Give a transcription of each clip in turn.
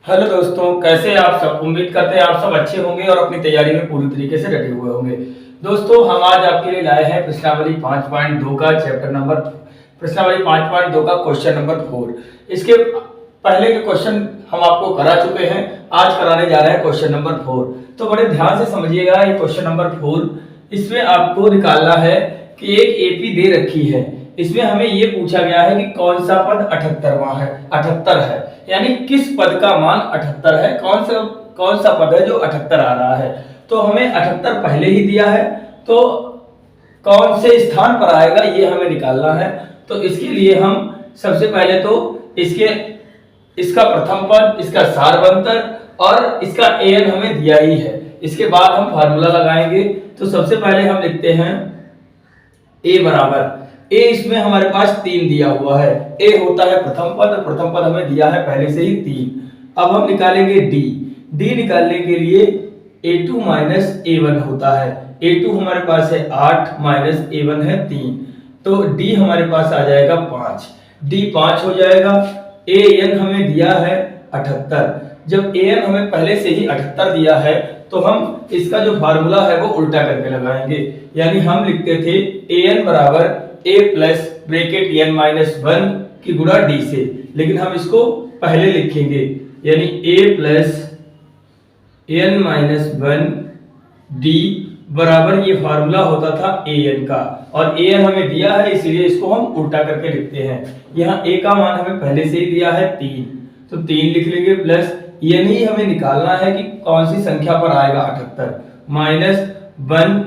Hello दोस्तों, कैसे हैं आप सब। उम्मीद करते हैं आप सब अच्छे होंगे और अपनी तैयारी में पूरी तरीके से डटे हुए होंगे। दोस्तों, हम आज आपके लिए लाए हैं प्रश्नावली 5.2 का चैप्टर नंबर प्रश्नावली 5.2 का क्वेश्चन नंबर 4। इसके पहले के क्वेश्चन हम आपको करा चुके हैं, आज कराने जा रहे हैं क्वेश्चन नंबर 4। तो बड़े ध्यान से समझिएगा ये क्वेश्चन नंबर 4। इसमें आपको निकालना है कि एक एपी दे रखी है। इसमें हमें ये पूछा गया है कि कौन सा पद 78 है, यानी किस पद का मान 78 है, कौन सा पद है जो 78 आ रहा है। तो हमें 78 पहले ही दिया है, तो कौन से स्थान पर आएगा ये हमें निकालना है। तो इसके लिए हम सबसे पहले तो इसका प्रथम पद, इसका सारवंतर और इसका an हमें दिया ही है। इसके बाद हम फार्मूला लगाएंगे। तो सबसे पहले हम लिखते हैं a बराबर a, इसमें हमारे पास 3 दिया हुआ है। a होता है प्रथम पद, प्रथम पद हमें दिया है पहले से ही 3। अब हम निकालेंगे d निकालने के लिए a2 माइनस a1 होता है। a2 हमारे पास है 8 माइनस a1 है 3, तो d हमारे पास आ जाएगा 5। d 5 हो जाएगा। an हमें दिया है 78। जब an हमें पहले से ही 78 दिया है तो हम इसका जो फार्मूला है वो उल्टा करके लगाएंगे। यानी हम लिखते थे an बराबर a plus bracket n minus 1 की गुणा d से, लेकिन हम इसको पहले लिखेंगे, यानी a plus n minus 1 d बराबर ये फार्मूला होता था an का, और an हमें दिया है इसलिए इसको हम उल्टा करके लिखते हैं। यहाँ a का मान हमें पहले से ही दिया है 3, तो 3 लिख लेंगे, प्लस यानी हमें निकालना है कि कौन सी संख्या पर आएगा 78 माइनस 1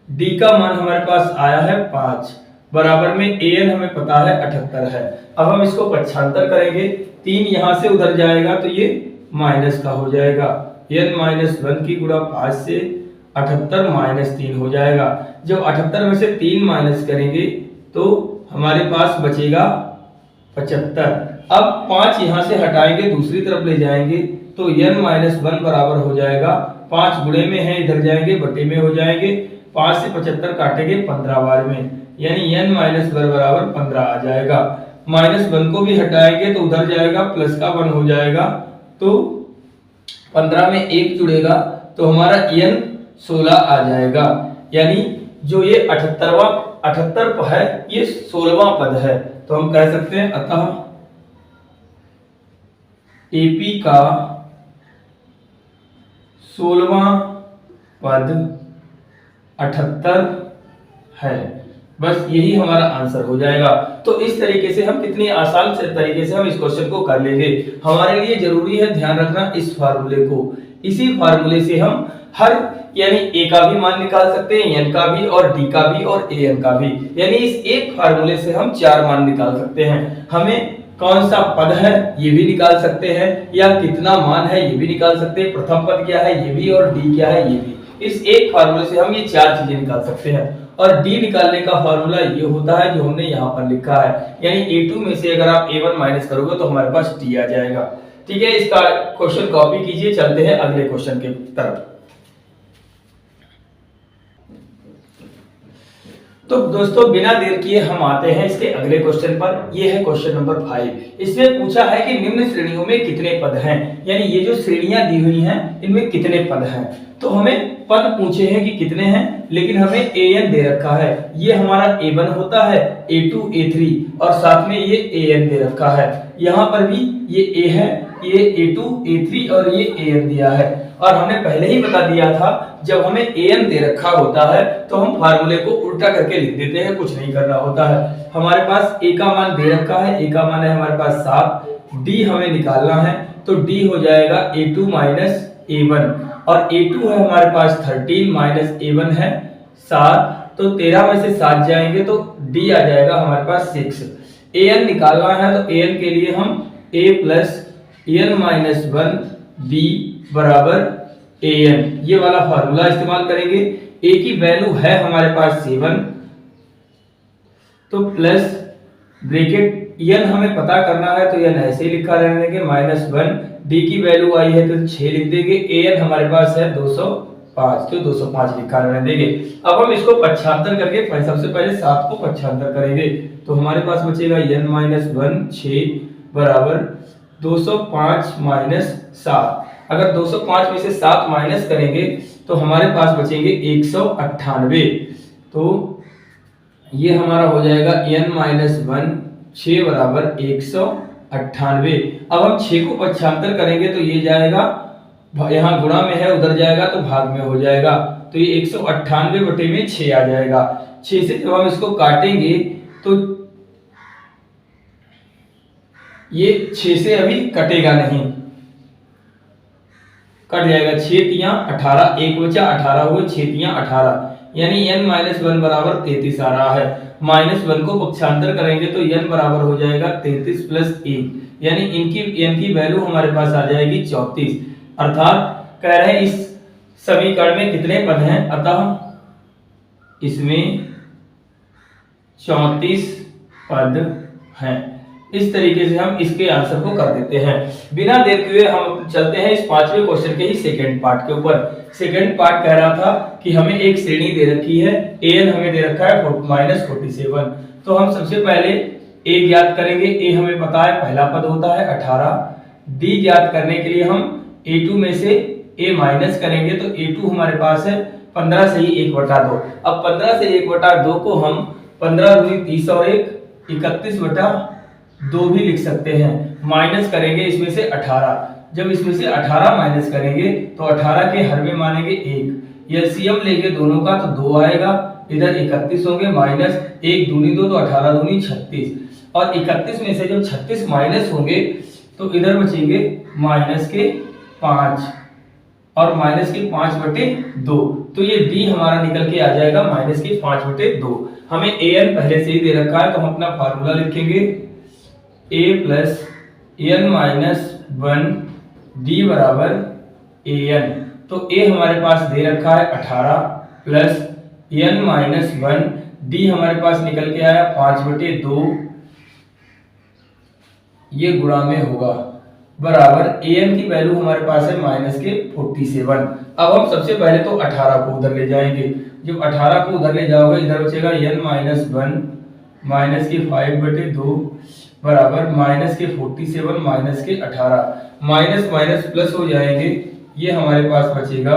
d का मान हमारे पास आया है 5 बराबर में an हमें पता है 78 है। अब हम इसको पक्षांतर करेंगे, 3 यहां से उधर जाएगा तो ये माइनस का हो जाएगा, n माइनस 1 की गुणा 5 से 78 माइनस 3 हो जाएगा। जब 78 में से 3 माइनस करेंगे तो हमारे पास बचेगा 75। अब 5 यहां से हटाएंगे, दूसरी तरफ ले जाएंगे तो n माइनस 1 बराबर हो जाएगा 5 गुणे में है, इधर जाएंगे बटे में हो जाएंगे, 5 से 75 काटेंगे 15 बार में, यानी n माइनस 1 बराबर 15 आ जाएगा। माइनस 1 को भी हटाएंगे तो उधर जाएगा, प्लस का 1 हो जाएगा, तो 15 में 1 जुड़ेगा तो हमारा n 16 आ जाएगा। यानी जो ये 78 है ये 16वां पद है। तो हम कह सकते हैं अतः एपी का 16वां पद 78 है। बस यही हमारा आंसर हो जाएगा। तो इस तरीके से हम कितनी आसान से तरीके से हम इस क्वेश्चन को कर लेंगे। हमारे लिए जरूरी है ध्यान रखना इस फार्मूले को, इसी फार्मूले से हम हर यानी a का भी मान निकाल सकते हैं, n का भी और d का भी और an का भी, यानी इस एक फार्मूले से हम 4 मान निकाल सकते हैं। हमें कौन सा पद है ये भी निकाल सकते हैं, या कितना मान है ये भी निकाल सकते हैं, प्रथम पद क्या है ये भी और d क्या है ये भी। इस एक फार्मूले से हम ये 4 चीजें निकाल सकते हैं। और d निकालने का फार्मूला ये होता है जो हमने यहाँ पर लिखा है, यानी a2 में से अगर आप a1 माइनस करोगे तो हमारे पास d आ जाएगा। ठीक है, इसका क्वेश्चन कॉपी कीजिए, चलते हैं अगले क्वेश्चन के तरफ। तो दोस्तों, बिना देर किए हम आते हैं इसके अगले क्वेश्चन पर। यह है क्वेश्चन नंबर 5। इसमें पूछा है कि निम्न श्रेणियों में कितने पद हैं, यानी ये जो श्रेणियां दी हुई हैं इनमें कितने पद हैं। तो हमें पद पूछे हैं कि कितने हैं, लेकिन हमें an दे रखा है, ये हमारा a1 होता है, a2 a3 और साथ में ये an दे रखा है। यहाँ पर भी ये a है, ये a2 a3 और ये an दिया है। और हमने पहले ही बता दिया था जब हमें an दे रखा होता है तो हम फार्मूले को उल्टा करके लिख देते हैं, कुछ नहीं करना होता है। हमारे पास a का मान दे रखा है, a का मान है हमारे पास 7, d हमें निकालना है तो d हो जाएगा a2 माइनस a1, और a2 है हमारे पास 13 माइनस a1 है 7, तो 13 में से 7 जाएंगे तो d आ जाएगा हमारे पास 6। an निकालना है तो an के लिए हम a plus n minus 1 d बराबर an, ये वाला फार्मूला इस्तेमाल करेंगे। a की वैल्यू है हमारे पास 7, तो प्लस ब्रैकेट n हमें पता करना है तो n ऐसे ही लिखा रहने देंगे, माइनस 1 d की वैल्यू आई है तो 6 लिख देंगे, an हमारे पास है 205 तो 205 लिखा रहने देंगे। अब हम इसको पक्षांतर करके सबसे पहले 7 को पक्षांतर करेंगे तो हमारे पास बचेगा n माइनस 1 6 बराबर 205 माइनस 7। अगर 205 में से 7 माइनस करेंगे तो हमारे पास बचेंगे 198। तो ये हमारा हो जाएगा n माइनस 1, 6 बराबर 198। अब हम 6 को पक्षांतर करेंगे तो ये जाएगा, यहाँ गुणा में है उधर जाएगा तो भाग में हो जाएगा, तो ये 198 बटे में 6 आ जाएगा। 6 से जब हम इसको काटेंगे तो ये 6 से अभी कटेगा नहीं, कट जाएगा। 6 तियां 18, एक बचा 18 हुए, 6 तियां 18, यानी n माइनस 1 बराबर 33 आ रहा है। माइनस 1 को पक्षांतर करेंगे तो n बराबर हो जाएगा 33 प्लस 1, यानी इनकी n की वैल्यू हमारे पास आ जाएगी 34। अर्थात कह रहे हैं इस समीकरण में कितने पद हैं, अतः इसमें 34 पद हैं। इस तरीके से हम इसके आंसर को कर देते हैं। बिना देर किए हम चलते हैं इस 5वें क्वेश्चन के ही सेकंड पार्ट के ऊपर। सेकंड पार्ट कह रहा था कि हमें एक श्रेणी दे रखी है, an हमें दे रखा है -47। तो हम सबसे पहले a ज्ञात करेंगे। a हमें पता है पहला पद होता है 18। d ज्ञात करने के लिए हम a2 में से a माइनस करेंगे तो a2 हमारे पास है 15 से ही 1/2। अब 15 से 1/2 को हम 15 दूनी 30 और 1 31/2 भी लिख सकते हैं। माइनस करेंगे इसमें से 18। जब इसमें से 18 माइनस करेंगे तो 18 के हर में मानेंगे 1, एलसीएम लेंगे दोनों का तो 2 आएगा, इधर 31 होंगे, माइनस 1 दूनी 2 तो 18 दूनी 36, और 31 में से जब 36 माइनस होंगे तो इधर बचेंगे माइनस के 5 और माइनस के 5/2। तो ये d हमारा निकल के आ जाएगा माइनस के 5/2। हमें an पहले से ही दे रखा है तो हम अपना फार्मूला लिखेंगे a plus n minus 1 d बराबर an। तो a हमारे पास दे रखा है 18 प्लस n माइनस 1 d हमारे पास निकल के आया 5/2, ये गुणा में होगा बराबर an की वैल्यू हमारे पास है माइनस के 47। अब हम सबसे पहले तो 18 को उधर ले जाएंगे। जब 18 को उधर ले जाओगे इधर बचेगा n माइनस 1 माइनस के 5/2 बराबर माइनस के 47 माइनस के 18, माइनस माइनस प्लस हो जाएंगे, ये हमारे पास बचेगा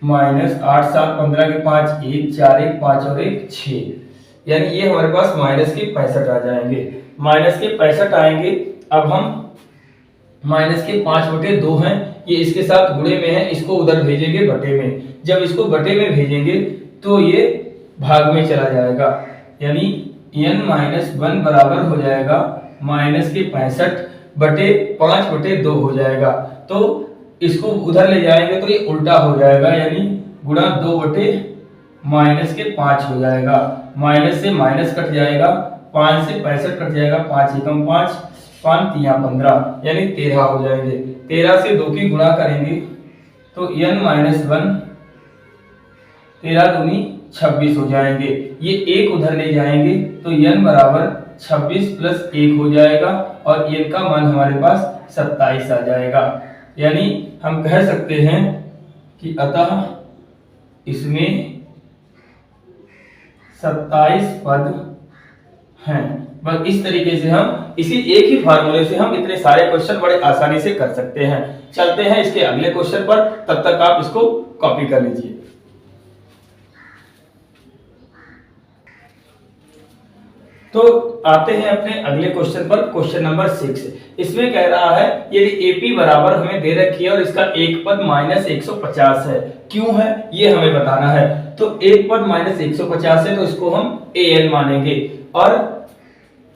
माइनस 8 7 15 के 5 1 4 1 5 और 1 6, यानी ये हमारे पास माइनस के 65 आ जाएंगे। माइनस के 65 आएंगे। अब हम माइनस के 5/2 हैं, ये इसके साथ गुणे में है, इसको उधर भेजेंगे बटे में। जब इसको बटे में भेजेंगे तो ये भाग में चला जाएगा, यानी n माइनस 1 बराबर हो जाएगा माइनस के 65 बटे 5/2 हो जाएगा। तो इसको उधर ले जाएंगे तो ये उल्टा हो जाएगा, यानी गुणा 2 बटे माइनस के 5 हो जाएगा। माइनस से माइनस कट जाएगा, 5 से 65 कट जाएगा, 5 एकम 5 5 तिया 15, यानी 13 हो जाएंगे। 13 से 2 की गुणा करेंगे तो n माइनस 1 13 दूनी 26 हो जाएंगे। ये एक उधर ले जाएंगे तो n बराबर 26 प्लस 1 हो जाएगा और n का मान हमारे पास 27 आ जाएगा। यानी हम कह सकते हैं कि अतः इसमें 27 पद हैं। बस इस तरीके से हम इसी एक ही फार्मूले से हम इतने सारे क्वेश्चन बड़े आसानी से कर सकते हैं। चलते हैं इसके अगले क्वेश्चन पर, तब तक आप इसको कॉपी कर लीजिए। तो आते हैं अपने अगले क्वेश्चन पर, क्वेश्चन नंबर 6। इसमें कह रहा है यदि AP बराबर हमें दे रखी है और इसका एक पद माइनस 150 है, क्यों है ये हमें बताना है। तो एक पद माइनस 150 है तो इसको हम AN मानेंगे, और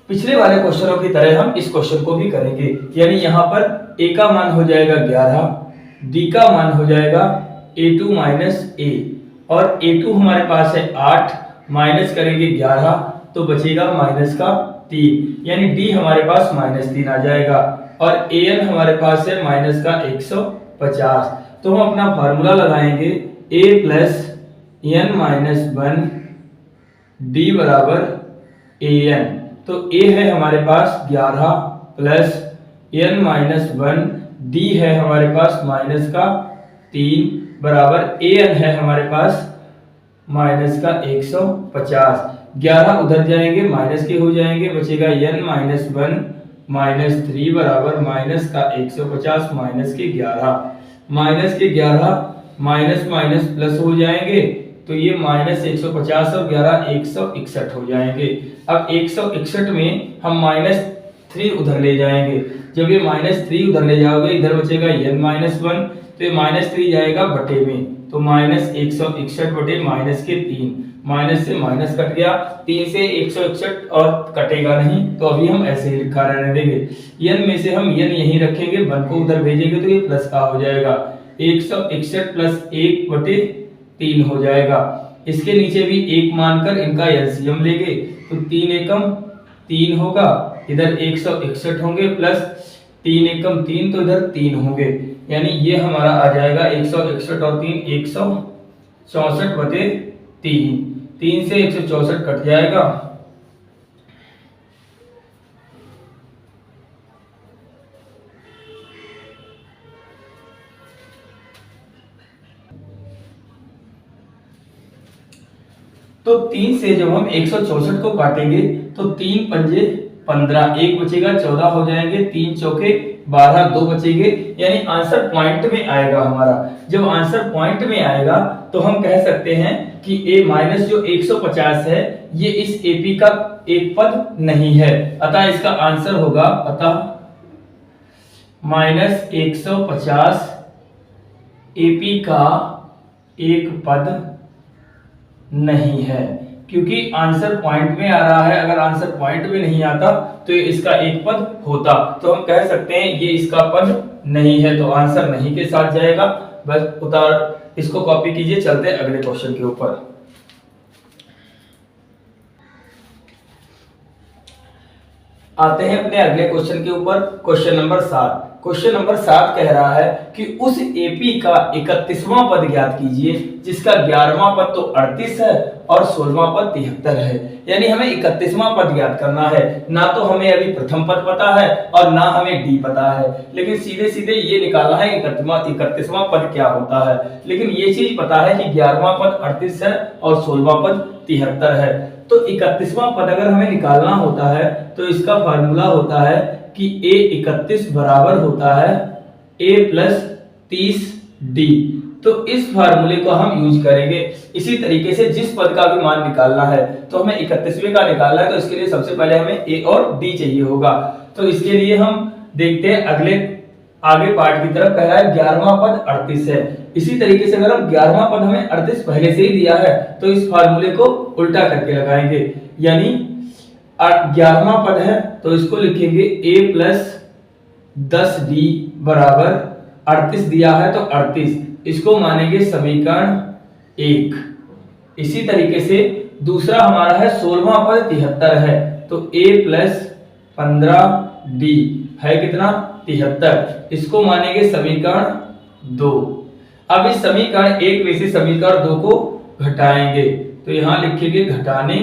पिछले वाले क्वेश्चनों की तरह हम इस क्वेश्चन को भी करेंगे। यानी यहाँ पर A का मान हो जाएगा 11, D का मान हो जाएगा A2 माइनस A, और A2 हमारे पास है 8, माइनस करेंगे 11 तो बचेगा माइनस का 3, यानी D हमारे पास -3 आ जाएगा, और AN हमारे पास है माइनस का 150। तो हम अपना फार्मूला लगाएंगे A plus n minus 1 D बराबर AN। तो A है हमारे पास 11 प्लस n माइनस 1 D है हमारे पास माइनस का 3 बराबर AN है हमारे पास माइनस का 150, 11 उधर जाएंगे माइनस के हो जाएंगे, बचेगा n माइनस 1 माइनस 3 बराबर माइनस का 150 माइनस के 11, माइनस के 11 माइनस माइनस प्लस हो जाएंगे, तो ये माइनस 150 और 11 161 हो जाएंगे। अब 161 में हम माइनस 3 उधर ले जाएंगे, जब ये माइनस 3 उधर ले जाओगे इधर बचेगा n माइनस 1, तो ये माइनस 3 जाएगा बटे में, तो माइनस 161 बटे माइनस के 3, माइनस से माइनस कट गया, 3 से 161 और कटेगा नहीं, तो अभी हम ऐसे ही लिखा रहने देंगे। n में से हम n यहीं रखेंगे, 1 को उधर भेजेंगे तो ये प्लस का हो जाएगा, 161 प्लस 1 बटे 3 हो जाएगा। इसके नीचे भी 1 मानकर इनका एलसीएम लेंगे, तो 3 एकम 3 होगा, इधर 161 होंगे प्लस 3 एकम 3, तो इधर 3 होंगे, यानी ये हमारा आ जाएगा 161 और 3 164 बटे 3, 3 से 164 कट जाएगा, तो 3 से जब हम 164 को काटेंगे तो 3 पंजे 15, 1 बचेगा 14 हो जाएंगे, 3 चौके 12, 2 बचेंगे, यानी आंसर पॉइंट में आएगा हमारा। जब आंसर पॉइंट में आएगा तो हम कह सकते हैं कि a माइनस जो 150 है ये इस एपी का एक पद नहीं है, अतः इसका आंसर होगा, अतः माइनस 150 एपी का एक पद नहीं है, क्योंकि आंसर पॉइंट में आ रहा है। अगर आंसर पॉइंट में नहीं आता तो ये इसका एक पद होता, तो हम कह सकते हैं ये इसका पद नहीं है, तो आंसर नहीं के साथ जाएगा। बस उतार इसको कॉपी कीजिए, चलते हैं अगले क्वेश्चन के ऊपर। आते हैं अपने अगले क्वेश्चन के ऊपर, क्वेश्चन नंबर 7। क्वेश्चन नंबर 7 कह रहा है कि उस एपी का 31वां पद ज्ञात कीजिए जिसका 11वां पद तो 38 है और 16वां पद 73 है। यानी हमें 31वां पद ज्ञात करना है, ना तो हमें अभी प्रथम पद पता है और ना हमें डी पता है, लेकिन सीधे सीधे ये निकालना है 31वां पद क्या होता है। लेकिन ये चीज पता है कि 11वां पद 38 है और 16वां पद 73 है। तो 31वां पद अगर हमें निकालना होता है तो इसका फार्मूला होता है कि a 31 बराबर होता है a प्लस 30d। तो इस फार्मूले को हम यूज करेंगे। इसी तरीके से जिस पद का भी मान निकालना है तो हमें 31वें का निकालना है, तो इसके लिए सबसे पहले हमें a और d चाहिए होगा। तो इसके लिए हम देखते हैं अगले आगे पार्ट की तरफ, कह रहा है 11वां पद 38 है। इसी तरीके से अगर हम 11वां पद हमें 38 पहले से ही दिया है तो इस फार्मूले को उल्टा करके लगाएंगे, यानी 11वां पद है तो इसको लिखेंगे a प्लस 10d बराबर 38 दिया है तो 38, इसको मानेंगे समीकरण 1। इसी तरीके से दूसरा हमारा है 16वां पद 73 है तो a प्लस 15d है कितना 73, इसको मानेंगे समीकरण 2। अब इस समीकरण 1 में से समीकरण 2 को घटाएंगे तो यहां लिखेंगे घटाने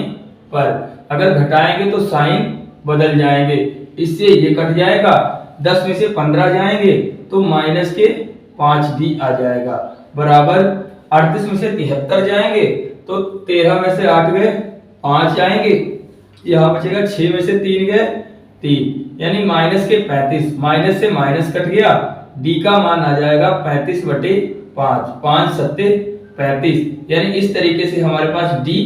पर, अगर घटाएंगे तो साइन बदल जाएंगे, इससे ये कट जाएगा, 10 में से 15 जाएंगे तो माइनस के 5d आ जाएगा बराबर 38 में से 73 जाएंगे तो 13 में से 8 गए 5 आएंगे, यहाँ बचेगा 6 में से 3 गए 3, यानी माइनस के 35, माइनस से माइनस कट गया, d का मान आ जाएगा 35 बटे 5, 5 सत्ते 35, यानी इस तरीके से हमारे पास d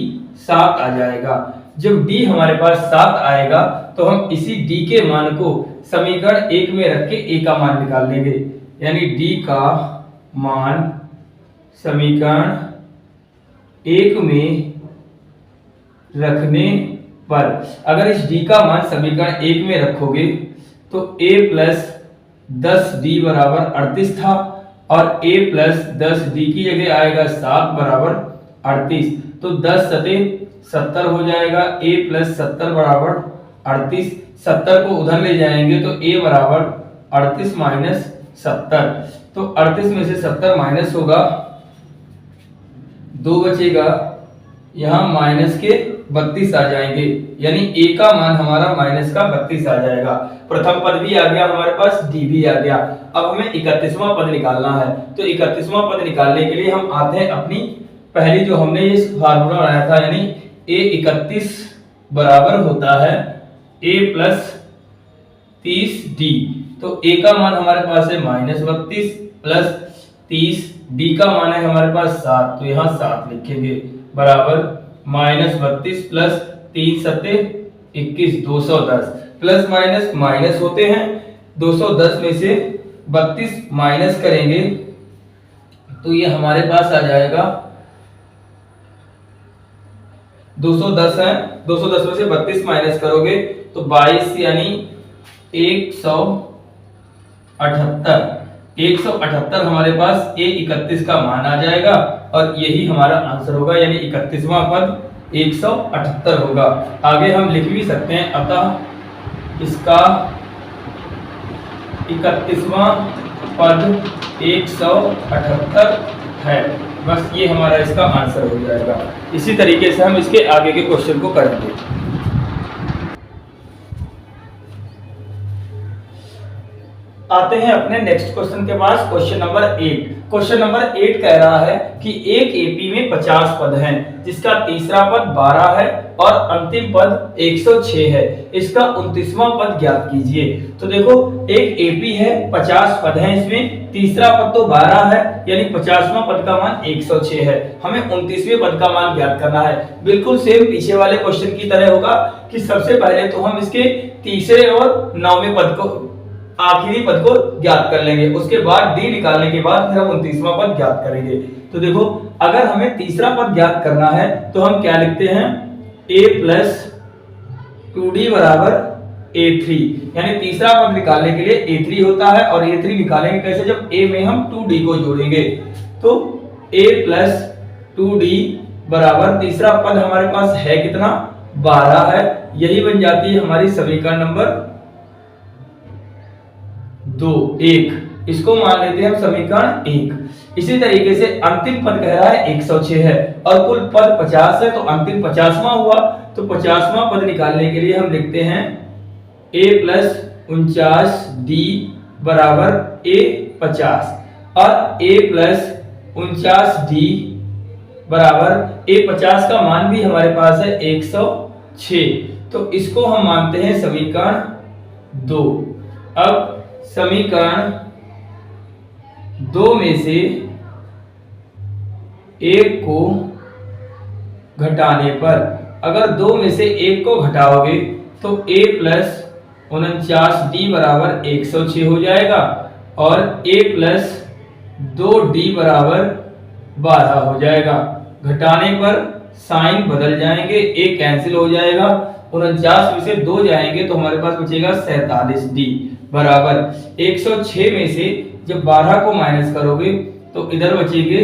7 आ जाएगा। जब d हमारे पास 7 आएगा तो हम इसी d के मान को समीकरण 1 में रख के a का मान निकाल लेंगे, यानी d का मान समीकरण 1 में रखने पर, अगर इस d का मान समीकरण 1 में रखोगे तो a प्लस 10d बराबर 38 था और a प्लस 10d की जगह आएगा 7 बराबर 38, तो 10 सते 70 हो जाएगा, a प्लस 70 बराबर 38, 70 को उधर ले जाएंगे तो a बराबर 38 माइनस 70, तो 38 में से 70 माइनस होगा, 2 बचेगा, यहाँ माइनस के 32 आ जाएंगे, यानी a का मान हमारा माइनस का 32 आ जाएगा। प्रथम पद भी आ गया हमारे पास, d भी आ गया। अब हमें 31वां पद निकालना है, तो 31वां पद निकालने के लिए हम आते हैं अपनी पहली जो हमने ये फार्मूला बनाया था, यानी A31 बराबर होता है A प्लस 30D। तो A का मान हमारे पास है -32 प्लस 30, D का मान है हमारे पास 7, तो यहाँ 7 लिखेंगे बराबर -32 प्लस 3 सत्ते 21, 210 प्लस माइनस माइनस होते हैं। 210 में से 32 माइनस करेंगे तो ये हमारे पास आ जाएगा 210 है। 210 में से 32 माइनस करोगे तो 22 यानी 178 हमारे पास A31 का मान आ जाएगा और यही हमारा आंसर होगा, यानी 31वां पद 178 होगा। आगे हम लिख भी सकते हैं, अतः इसका 31वां पद 178 है। बस ये हमारा इसका आंसर हो जाएगा। इसी तरीके से हम इसके आगे के क्वेश्चन को करेंगे। आते हैं अपने नेक्स्ट क्वेश्चन के पास, क्वेश्चन नंबर 8। क्वेश्चन नंबर 8 कह रहा है कि एक एपी में 50 पद हैं, जिसका तीसरा पद 12 है और अंतिम पद 106 है। इसका 29वां पद ज्ञात कीजिए। तो देखो, एक एपी है, 50 पद हैं इसमें, तीसरा पद तो 12 है, यानी 50वां पद का मान 106 है। हमें 29वें पद का मान ज्ञात करना है। बिल्कुल सेम पीछे वाले क्वेश्चन की तरह होगा कि सबसे पहले तो हम इसके तीसरे और 9वें पद को, आखिरी पद को ज्ञात कर लेंगे। उसके बाद डी निकालने के बाद फिर हम 29वां पद ज्ञात करेंगे। तो देखो, अगर हमें तीसरा पद ज्ञात करना है तो हम क्या लिखते हैं, a प्लस 2d बराबर a3, यानी तीसरा पद निकालने के लिए a3 होता है। और a3 निकालेंगे कैसे, जब a में हम 2d को जोड़ेंगे। तो a प्लस 2d बराबर तीसरा पद हमारे पास है कितना, 12 है। यही बन जाती है हमारी समीकरण नंबर 1। इसको मान लेते हैं हम समीकरण 1। इसी तरीके से अंतिम पद कह रहा है 106 है और कुल पद 50 है, तो अंतिम 50वां हुआ। तो 50वां पद निकालने के लिए हम लिखते हैं a प्लस 49d बराबर a50 और a प्लस 49d बराबर a50 का मान भी हमारे पास है 106। तो इसको हम मानते हैं समीकरण 2। अब समीकरण 2 में से एक को घटाने पर, अगर 2 में से एक को घटाओगे तो a प्लस 49d बराबर 106 हो जाएगा और a प्लस 2d बराबर 12 हो जाएगा। घटाने पर साइन बदल जाएंगे, a कैंसिल हो जाएगा। 49 में से 2 जाएंगे तो हमारे पास बचेगा 47d बराबर 106 में से जब 12 को माइनस करोगे तो इधर बचेंगे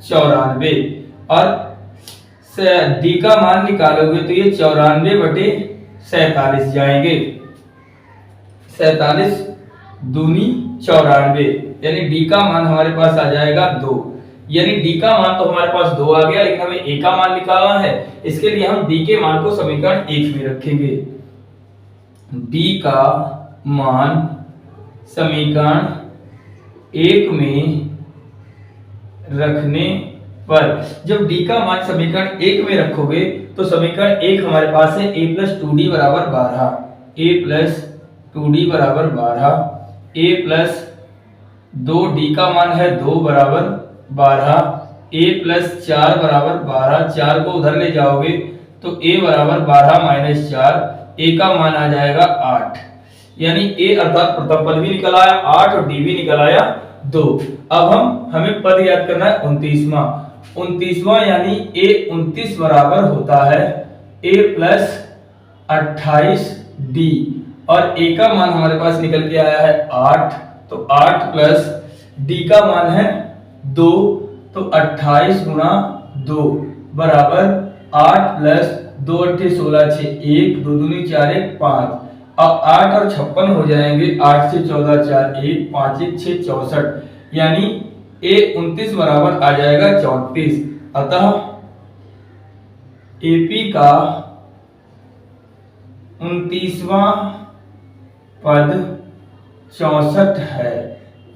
94 और d का मान निकालोगे तो ये 94/47 जाएंगे। 47 दूनी 94, यानी d का मान हमारे पास आ जाएगा 2। यानी d का मान तो हमारे पास 2 आ गया, लेकिन हमें a का मान निकालना है। इसके लिए हम d के मान को समीकरण 1 में रखेंगे। d का मान समीकरण 1 में रखने पर, जब d का मान समीकरण 1 में रखोगे तो समीकरण 1 हमारे पास है a प्लस 2d बराबर 12, a प्लस 2d बराबर 12, a प्लस 2d का मान है 2 बराबर 12, a प्लस 4 बराबर 12, 4 को उधर ले जाओगे तो a बराबर 12 माइनस 4, a का मान आ जाएगा 8। यानी a अर्थात प्रथम पद भी निकल आया 8 और d भी निकल आया 2। अब हमें पद याद करना है 29वां, यानी a 29 बराबर होता है a प्लस 28d और a का मान हमारे पास निकल के आया है 8, तो 8 प्लस d का मान है 2, तो 28 गुना 2 बराबर 8 प्लस 2 8 16 6 1 2 दूनी 4 1 5। अब 8 और 56 हो जाएंगे, 8 से 14 4 1 5 1 6 64, यानी a 29 बराबर आ जाएगा 34। अतः AP का 29वां पद 64 है।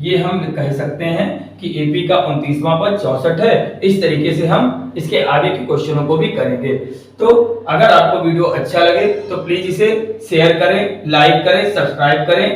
ये हम कह सकते हैं कि एपी का 29वां पद 64 है। इस तरीके से हम इसके आगे के क्वेश्चनों को भी करेंगे। तो अगर आपको वीडियो अच्छा लगे तो प्लीज इसे शेयर करें, लाइक करें, सब्सक्राइब करें